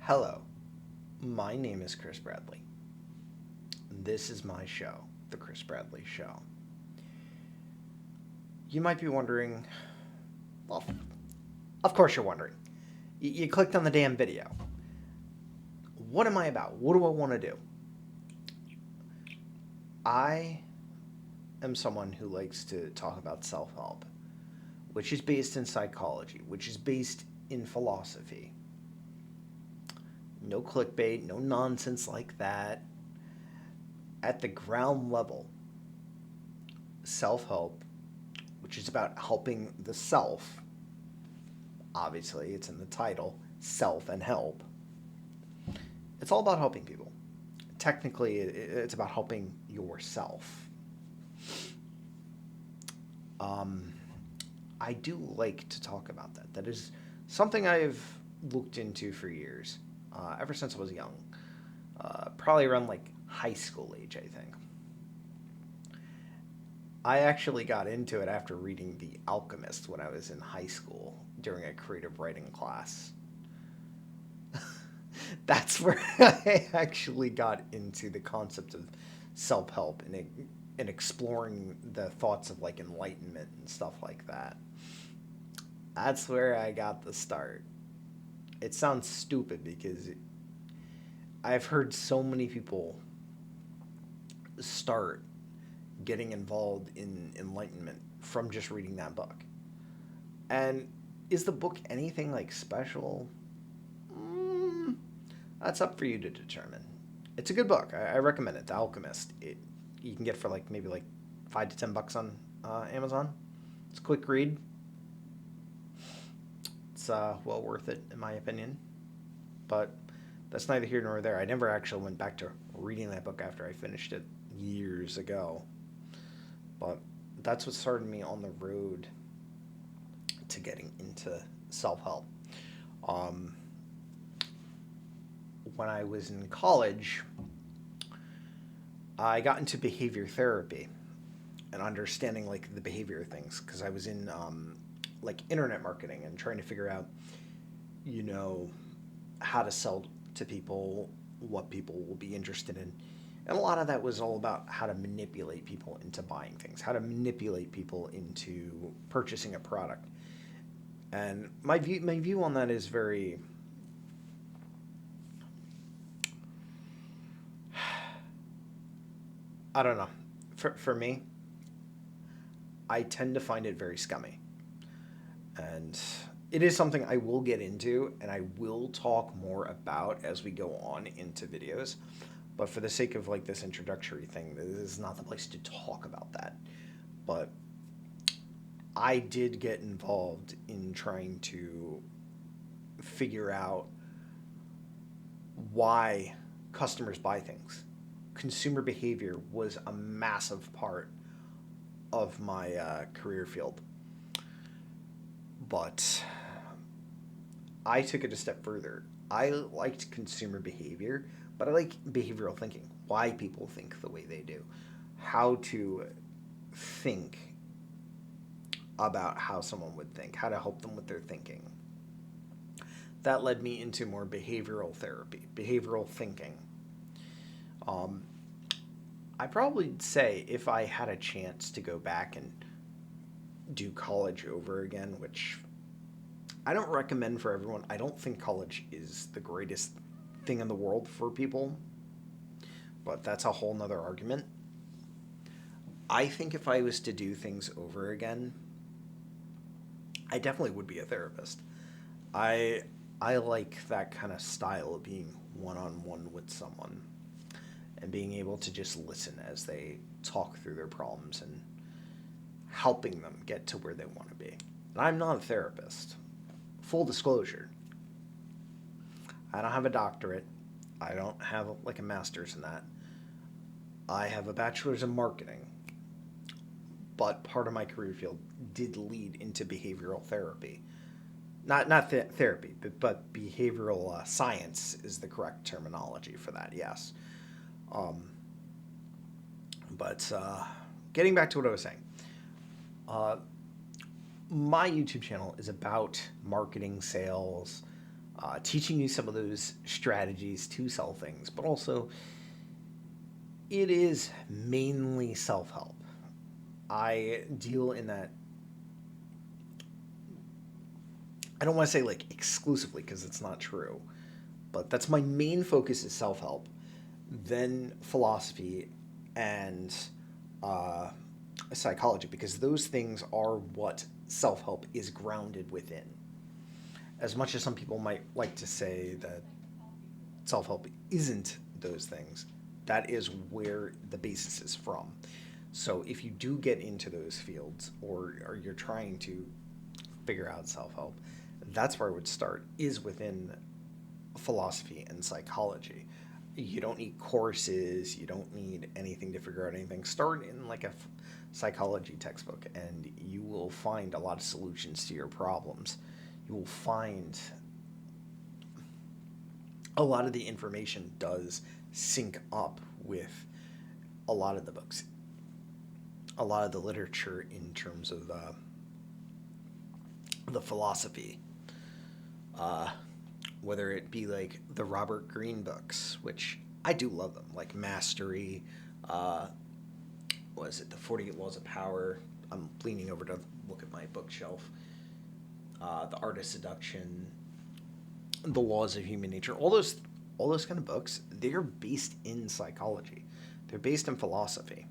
Hello, my name is Chris Bradley. This is my show, The Chris Bradley Show. You might be wondering, well, of course you're wondering. You clicked on the damn video. What am I about? What do I want to do? I am someone who likes to talk about self help, which is based in psychology, which is based in philosophy. No clickbait, no nonsense like that. At the ground level, self help, which is about helping the self, obviously, it's in the title, self and help. It's all about helping people. Technically, it's about helping yourself. Um, I do like to talk about that. That is something I've looked into for years, ever since I was young. Probably around like high school age, I think. I actually got into it after reading The Alchemist when I was in high school during a creative writing class. That's where I actually got into the concept of self help and exploring the thoughts of like enlightenment and stuff like that. That's where I got the start. It sounds stupid because I've heard so many people start getting involved in enlightenment from just reading that book. And is the book anything like special? Mm, that's up for you to determine. It's a good book. I recommend it. The Alchemist. It you can get for like maybe like $5 to $10 on Amazon. It's a quick read. It's well worth it in my opinion. But that's neither here nor there. I never actually went back to reading that book after I finished it years ago. But that's what started me on the road to getting into self help. Um, when I was in college, I got into behavior therapy and understanding like the behavior things because I was in like internet marketing and trying to figure out, you know, how to sell to people, what people will be interested in. And a lot of that was all about how to manipulate people into buying things, how to manipulate people into purchasing a product. And my view on that is very I don't know. For me, I tend to find it very scummy. And it is something I will get into and I will talk more about as we go on into videos. But for the sake of like this introductory thing, this is not the place to talk about that. But I did get involved in trying to figure out why customers buy things. Consumer behavior was a massive part of my career field. But I took it a step further. I liked consumer behavior, but I like behavioral thinking. Why people think the way they do. How to think about how someone would think, how to help them with their thinking. That led me into more behavioral therapy, behavioral thinking. Um, I probably say if I had a chance to go back and do college over again, which I don't recommend for everyone. I don't think college is the greatest thing in the world for people, but that's a whole nother argument. I think if I was to do things over again, I definitely would be a therapist. I I like that kind of style of being one on one with someone and being able to just listen as they talk through their problems and helping them get to where they want to be. And I'm not a therapist. Full disclosure, I don't have a doctorate. I don't have like a master's in that. I have a bachelor's in marketing, but part of my career field did lead into behavioral therapy. Not therapy, but behavioral science is the correct terminology for that. Yes. Um, but getting back to what I was saying, uh, my YouTube channel is about marketing, sales, teaching you some of those strategies to sell things, but also it is mainly self help. I deal in that, I don't want to say like exclusively because it's not true, but that's my main focus is self help, then philosophy, and uh, psychology, because those things are what self help is grounded within. As much as some people might like to say that self help isn't those things, that is where the basis is from. So if you do get into those fields, or you're trying to figure out self help, that's where I would start, is within philosophy and psychology. You don't need courses, you don't need anything to figure out anything. Start in like a psychology textbook, and you will find a lot of solutions to your problems. You will find a lot of the information does sync up with a lot of the books, a lot of the literature in terms of the philosophy. Uh, Whether it be like the Robert Greene books, which I do love them, like Mastery, uh, was it the 48 Laws of Power? I'm leaning over to look at my bookshelf. The Art of Seduction, The Laws of Human Nature, all those kind of books, they're based in psychology. They're based in philosophy.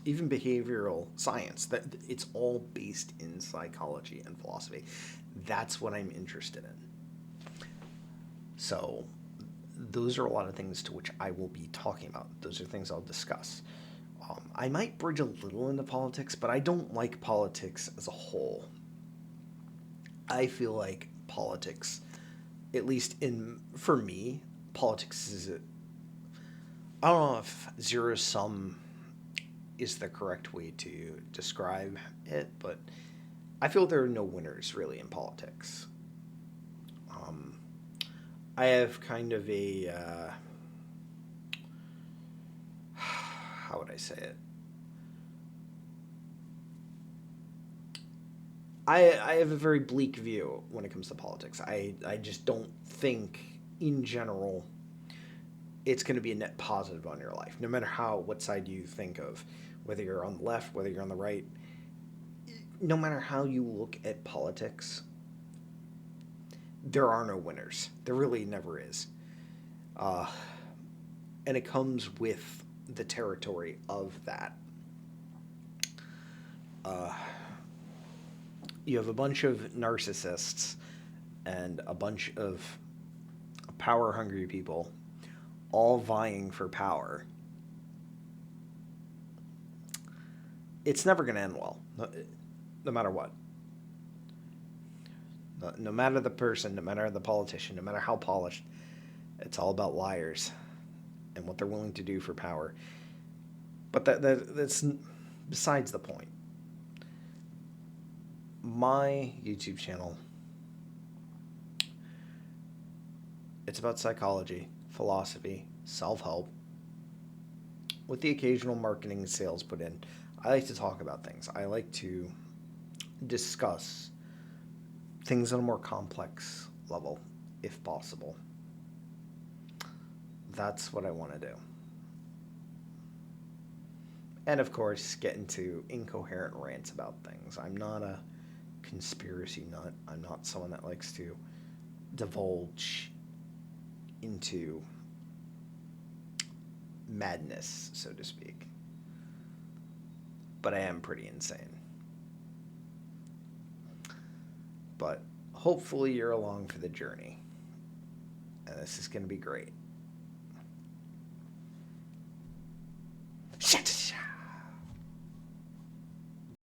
Even behavioral science, that it's all based in psychology and philosophy. That's what I'm interested in. So those are a lot of things to which I will be talking about. Those are things I'll discuss. I might bridge a little into politics, but I don't like politics as a whole. I feel like politics, at least in for me, politics is a, I don't know if zero sum is the correct way to describe it, but I feel there are no winners really in politics. Um, I have kind of a how would I say it? I have a very bleak view when it comes to politics. I just don't think, in general, it's going to be a net positive on your life, no matter what side you think of, whether you're on the left, whether you're on the right. No matter how you look at politics, there are no winners. There really never is. Uh, and it comes with the territory of that. Uh, you have a bunch of narcissists and a bunch of power hungry people all vying for power. It's never going to end well, no matter what. No matter the person, no matter the politician, no matter how polished, it's all about liars and what they're willing to do for power. But that's besides the point. My YouTube channel, it's about psychology, philosophy, self-help, with the occasional marketing and sales put in. I like to talk about things. I like to discuss things on a more complex level, if possible. That's what I want to do. And of course, get into incoherent rants about things. I'm not a conspiracy nut. I'm not someone that likes to divulge into madness, so to speak. But I am pretty insane. But hopefully you're along for the journey. And this is going to be great. Shut